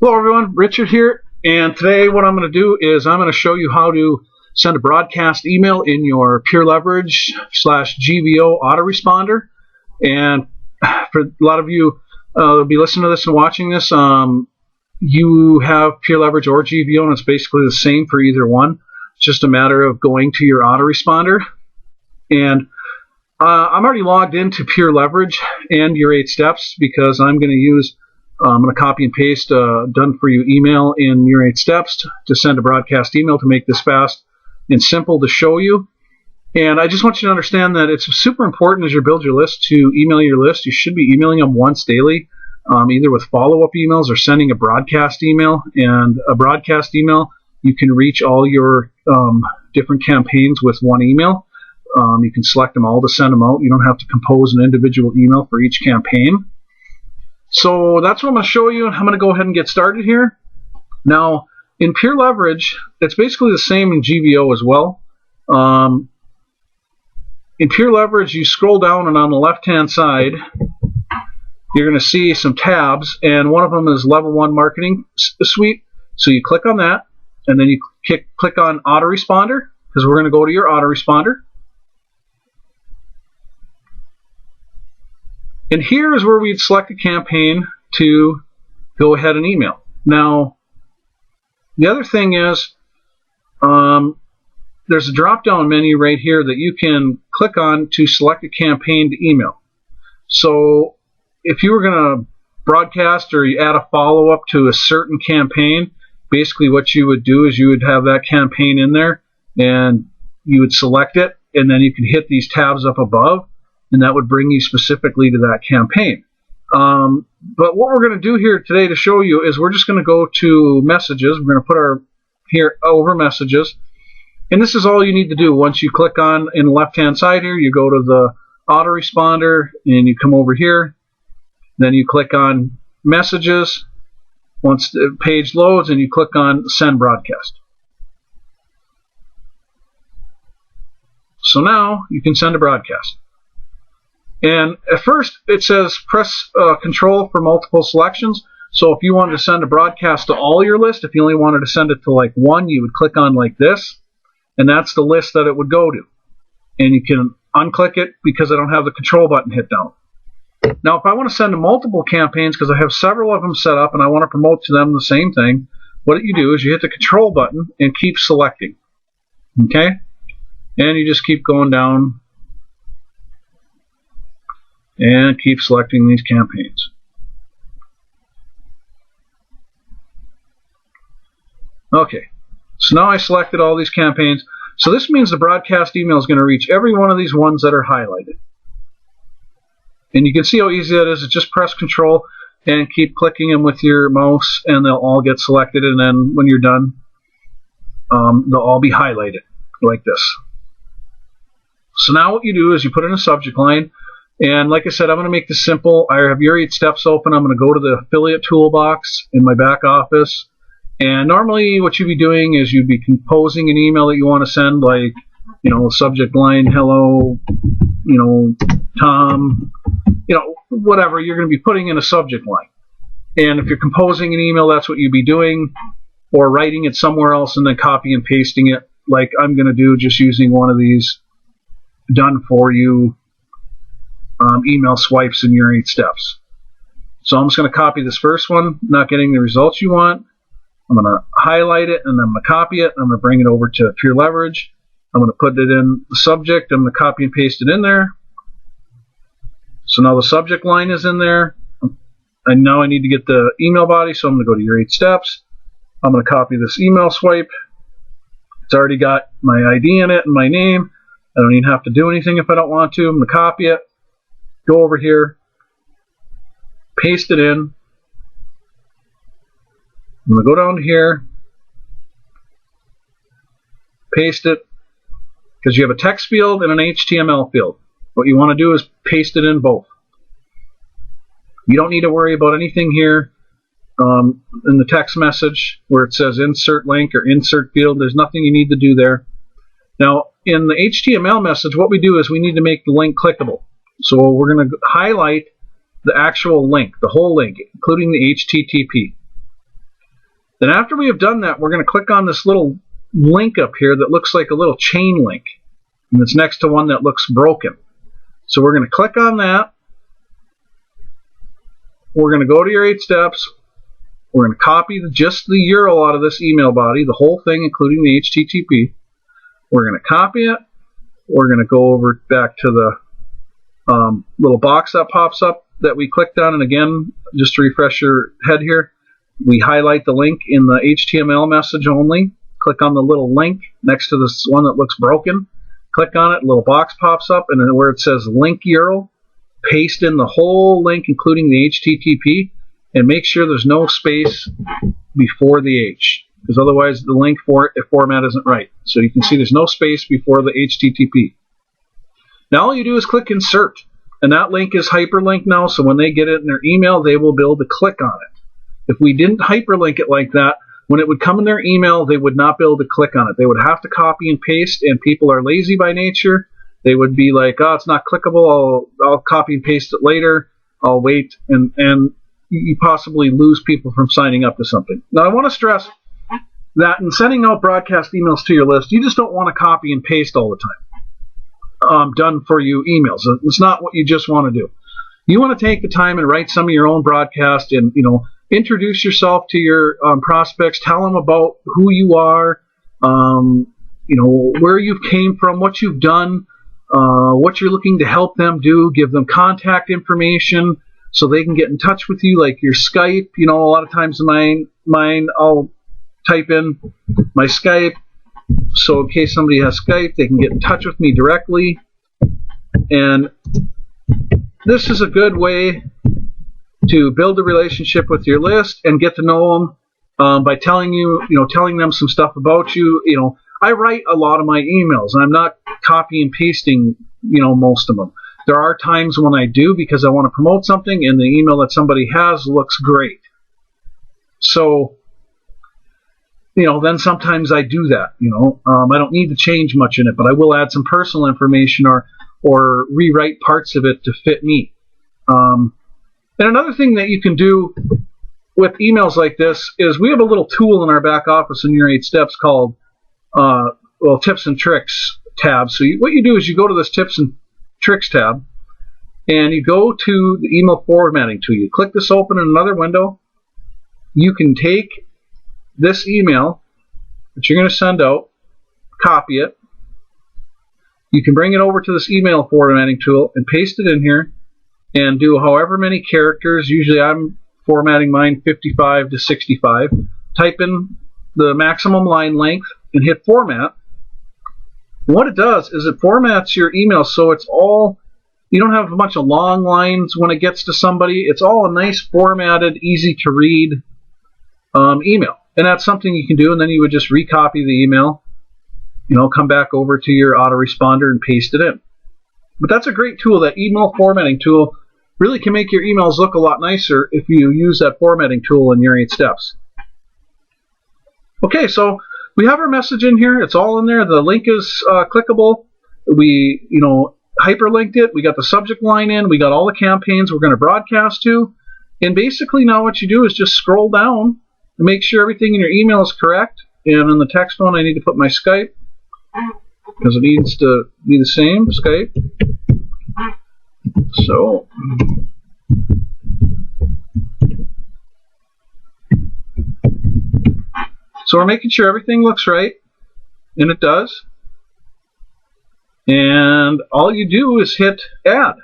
Hello everyone, Richard here, and today what I'm going to do is I'm going to show you how to send a broadcast email in your PureLeverage / GVO autoresponder. And for a lot of you that'll be listening to this and watching this, you have PureLeverage or GVO, and it's basically the same for either one. It's just a matter of going to your autoresponder. And I'm already logged into PureLeverage and your 8 steps because I'm going to copy and paste done for you email in your 8 steps to send a broadcast email to make this fast and simple to show you. And I just want you to understand that it's super important as you build your list to email your list. You should be emailing them once daily, either with follow-up emails or sending a broadcast email. And a broadcast email, you can reach all your different campaigns with one email. You can select them all to send them out. You don't have to compose an individual email for each campaign. So that's what I'm going to show you. I'm going to go ahead and get started here. Now, in PureLeverage, it's basically the same in GVO as well. In PureLeverage, you scroll down, and on the left-hand side, you're going to see some tabs, and one of them is Level 1 Marketing Suite. So you click on that, and then you click on Autoresponder, because we're going to go to your autoresponder. And here is where we'd select a campaign to go ahead and email. Now, the other thing is there's a drop-down menu right here that you can click on to select a campaign to email. So if you were going to broadcast or you add a follow-up to a certain campaign, basically what you would do is you would have that campaign in there and you would select it, and then you can hit these tabs up above, and that would bring you specifically to that campaign. But what we're going to do here today to show you is we're just going to go to messages. We're going to put here over messages. And this is all you need to do. Once you click on in the left-hand side here, you go to the autoresponder and you come over here. Then you click on messages. Once the page loads, and you click on send broadcast. So now you can send a broadcast. And at first it says press control for multiple selections. So if you wanted to send a broadcast to all your list, if you only wanted to send it to like one, you would click on like this, and that's the list that it would go to. And you can unclick it because I don't have the control button hit down. Now if I want to send to multiple campaigns, because I have several of them set up and I want to promote to them the same thing, what you do is you hit the control button and keep selecting. Okay? And you just keep going down and keep selecting these campaigns. Okay, so now I selected all these campaigns. So this means the broadcast email is going to reach every one of these ones that are highlighted. And you can see how easy that is. It's just press control and keep clicking them with your mouse, and they'll all get selected. And then when you're done, they'll all be highlighted like this. So now what you do is you put in a subject line. And like I said, I'm going to make this simple. I have your 8 steps open. I'm going to go to the affiliate toolbox in my back office. And normally what you'd be doing is you'd be composing an email that you want to send, like, subject line, hello, Tom, whatever. You're going to be putting in a subject line. And if you're composing an email, that's what you'd be doing, or writing it somewhere else and then copy and pasting it like I'm going to do, just using one of these done for you email swipes in your 8 steps. So I'm just going to copy this first one, not getting the results you want. I'm going to highlight it, and then I'm going to copy it. I'm going to bring it over to PureLeverage. I'm going to put it in the subject. I'm going to copy and paste it in there. So now the subject line is in there. And now I need to get the email body, so I'm going to go to your 8 steps. I'm going to copy this email swipe. It's already got my ID in it and my name. I don't even have to do anything if I don't want to. I'm going to copy it. Go over here, paste it in. I'm going to go down to here, paste it, because you have a text field and an HTML field. What you want to do is paste it in both. You don't need to worry about anything here in the text message where it says insert link or insert field. There's nothing you need to do there. Now, in the HTML message, what we do is we need to make the link clickable. So we're going to highlight the actual link, the whole link, including the HTTP. Then after we have done that, we're going to click on this little link up here that looks like a little chain link, and it's next to one that looks broken. So we're going to click on that. We're going to go to your 8 steps. We're going to copy just the URL out of this email body, the whole thing, including the HTTP. We're going to copy it. We're going to go over back to the little box that pops up that we clicked on, and again, just to refresh your head here, we highlight the link in the HTML message only. Click on the little link next to this one that looks broken. Click on it, a little box pops up, and then where it says link URL, paste in the whole link, including the HTTP, and make sure there's no space before the H, because otherwise the link format isn't right. So you can see there's no space before the HTTP. Now all you do is click insert, and that link is hyperlinked now, so when they get it in their email, they will be able to click on it. If we didn't hyperlink it like that, when it would come in their email, they would not be able to click on it. They would have to copy and paste, and people are lazy by nature. They would be like, oh, it's not clickable, I'll copy and paste it later, I'll wait, and you possibly lose people from signing up to something. Now, I want to stress that in sending out broadcast emails to your list, you just don't want to copy and paste all the time. Done for you emails. It's not what you just want to do. You want to take the time and write some of your own broadcast and, introduce yourself to your prospects, tell them about who you are, where you came from, what you've done, what you're looking to help them do, give them contact information so they can get in touch with you, like your Skype. A lot of times mine I'll type in my Skype, so in case somebody has Skype, they can get in touch with me directly. And this is a good way to build a relationship with your list and get to know them by telling them some stuff about you. I write a lot of my emails, and I'm not copy and pasting, most of them. There are times when I do because I want to promote something, and the email that somebody has looks great. So, then sometimes I do that. I don't need to change much in it, but I will add some personal information or rewrite parts of it to fit me. And another thing that you can do with emails like this is we have a little tool in our back office in your 8 steps called Tips and Tricks tab. So what you do is you go to this Tips and Tricks tab, and you go to the email formatting tool. You click this open in another window. You can take this email that you're going to send out, copy it. You can bring it over to this email formatting tool and paste it in here and do however many characters. Usually I'm formatting mine 55 to 65. Type in the maximum line length and hit format. And what it does is it formats your email so it's all, you don't have a bunch of long lines when it gets to somebody. It's all a nice formatted, easy to read email. And that's something you can do, and then you would just recopy the email, come back over to your autoresponder and paste it in. But that's a great tool. That email formatting tool really can make your emails look a lot nicer if you use that formatting tool in your 8 steps. Okay, so we have our message in here. It's all in there. The link is clickable. We, hyperlinked it. We got the subject line in. We got all the campaigns we're going to broadcast to. And basically now what you do is just scroll down and make sure everything in your email is correct. And in the text one, I need to put my Skype because it needs to be the same, Skype. So we're making sure everything looks right, and it does. And all you do is hit add.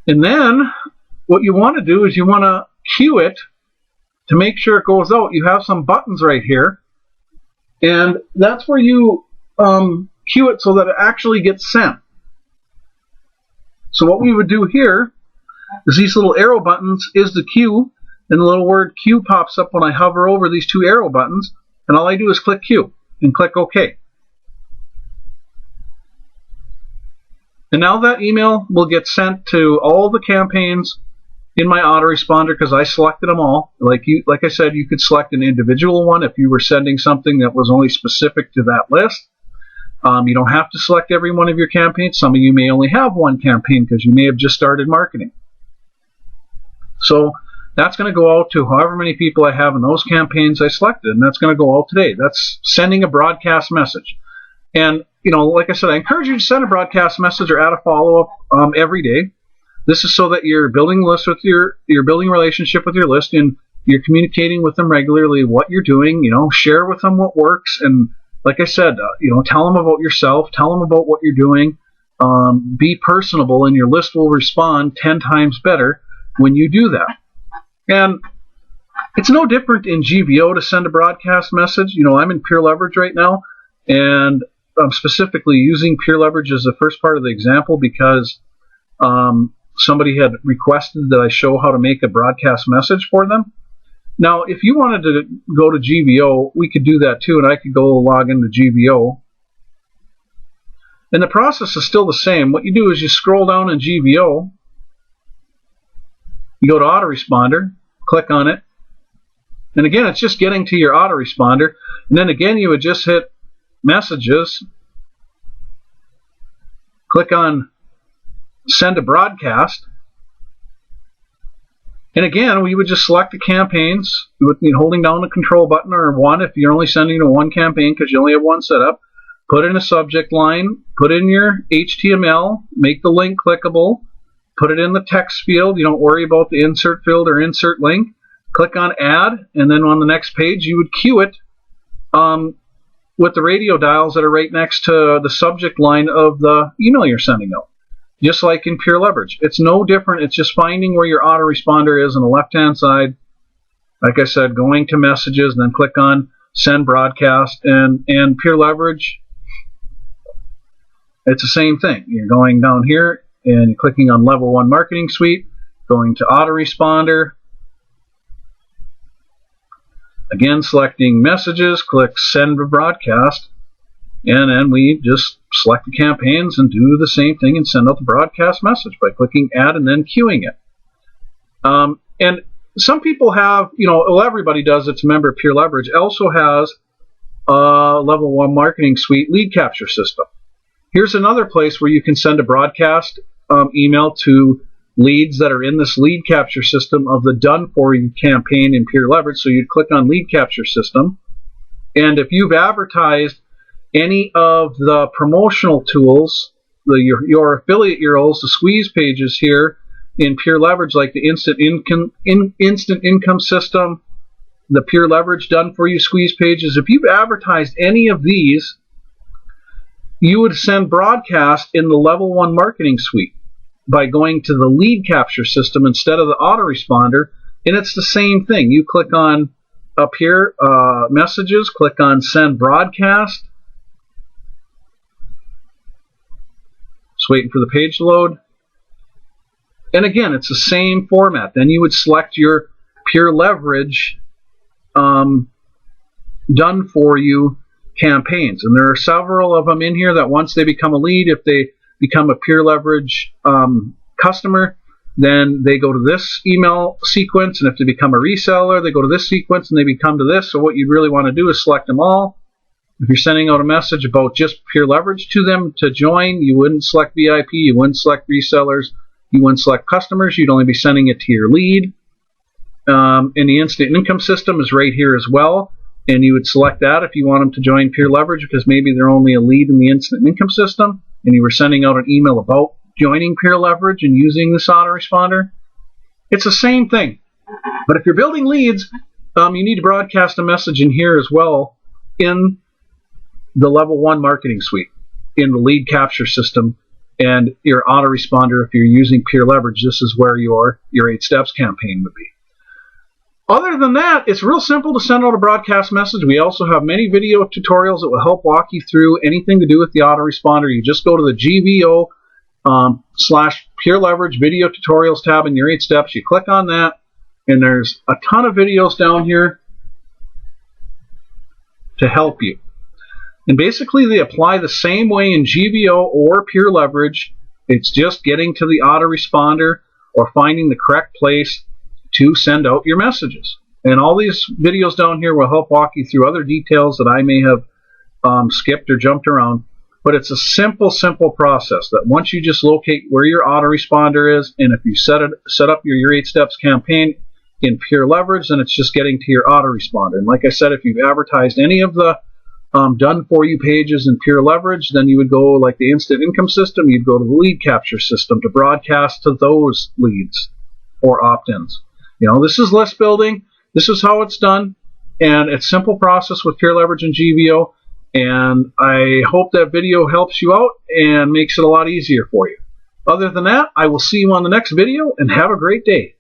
And then what you want to do is you want to queue it to make sure it goes out. You have some buttons right here, and that's where you queue it so that it actually gets sent. So what we would do here is these little arrow buttons is the queue, and the little word queue pops up when I hover over these 2 arrow buttons, and all I do is click queue and click OK. And now that email will get sent to all the campaigns in my autoresponder because I selected them all. Like I said, you could select an individual one if you were sending something that was only specific to that list. You don't have to select every one of your campaigns. Some of you may only have one campaign because you may have just started marketing. So that's going to go out to however many people I have in those campaigns I selected, and that's going to go out today. That's sending a broadcast message. And, like I said, I encourage you to send a broadcast message or add a follow-up every day. This is so that you're building list with you're building a relationship with your list, and you're communicating with them regularly what you're doing. Share with them what works, and like I said, tell them about yourself, tell them about what you're doing. Be personable, and your list will respond 10 times better when you do that. And it's no different in GVO to send a broadcast message. I'm in PureLeverage right now, and I'm specifically using PureLeverage as the first part of the example because somebody had requested that I show how to make a broadcast message for them. Now, if you wanted to go to GVO, we could do that too, and I could go log into GVO. And the process is still the same. What you do is you scroll down in GVO, you go to autoresponder, click on it, and again, it's just getting to your autoresponder, and then again, you would just hit messages, click on send a broadcast, and again, we would just select the campaigns. You would be holding down the control button or 1 if you're only sending to one campaign because you only have one set up. Put in a subject line, put in your HTML, make the link clickable, put it in the text field. You don't worry about the insert field or insert link. Click on add, and then on the next page, you would cue it with the radio dials that are right next to the subject line of the email you're sending out. Just like in PureLeverage. It's no different. It's just finding where your autoresponder is on the left-hand side. Like I said, going to messages, and then click on send broadcast. And PureLeverage, it's the same thing. You're going down here and clicking on Level 1 Marketing Suite, going to autoresponder. Again, selecting messages, click send broadcast. And then we just select the campaigns and do the same thing and send out the broadcast message by clicking add and then queuing it. And some people have, everybody does that's a member of PureLeverage, also has a Level 1 Marketing Suite lead capture system. Here's another place where you can send a broadcast email to leads that are in this lead capture system of the done for you campaign in PureLeverage. So you'd click on lead capture system, and if you've advertised any of the promotional tools, your affiliate URLs, the squeeze pages here in PureLeverage, like the instant income system, the PureLeverage done for you squeeze pages, if you've advertised any of these, you would send broadcast in the Level 1 Marketing Suite by going to the lead capture system instead of the autoresponder, and it's the same thing. You click on up here, messages, click on send broadcast. Just waiting for the page to load. And again, it's the same format. Then you would select your PureLeverage done for you campaigns. And there are several of them in here that once they become a lead, if they become a PureLeverage customer, then they go to this email sequence. And if they become a reseller, they go to this sequence and they become to this. So what you'd really want to do is select them all. If you're sending out a message about just PureLeverage to them to join, you wouldn't select VIP, you wouldn't select resellers, you wouldn't select customers, you'd only be sending it to your lead. And the instant income system is right here as well, and you would select that if you want them to join PureLeverage because maybe they're only a lead in the instant income system, and you were sending out an email about joining PureLeverage and using this autoresponder. It's the same thing. But if you're building leads, you need to broadcast a message in here as well in the Level 1 Marketing Suite, in the lead capture system, and your autoresponder. If you're using PureLeverage, this is where your 8 steps campaign would be. Other than that, it's real simple to send out a broadcast message. We also have many video tutorials that will help walk you through anything to do with the autoresponder. You just go to the GVO / PureLeverage video tutorials tab in your 8 steps. You click on that, and there's a ton of videos down here to help you. And basically, they apply the same way in GVO or PureLeverage. It's just getting to the autoresponder or finding the correct place to send out your messages. And all these videos down here will help walk you through other details that I may have skipped or jumped around. But it's a simple process that once you just locate where your autoresponder is, and if you set up your 8 steps campaign in PureLeverage, then it's just getting to your autoresponder. And like I said, if you've advertised any of the done for you pages in PureLeverage, then you would go like the instant income system, you'd go to the lead capture system to broadcast to those leads or opt-ins. You know, this is list building. This is how it's done, and it's simple process with PureLeverage and GVO. And I hope that video helps you out and makes it a lot easier for you. Other than that, I will see you on the next video, and have a great day.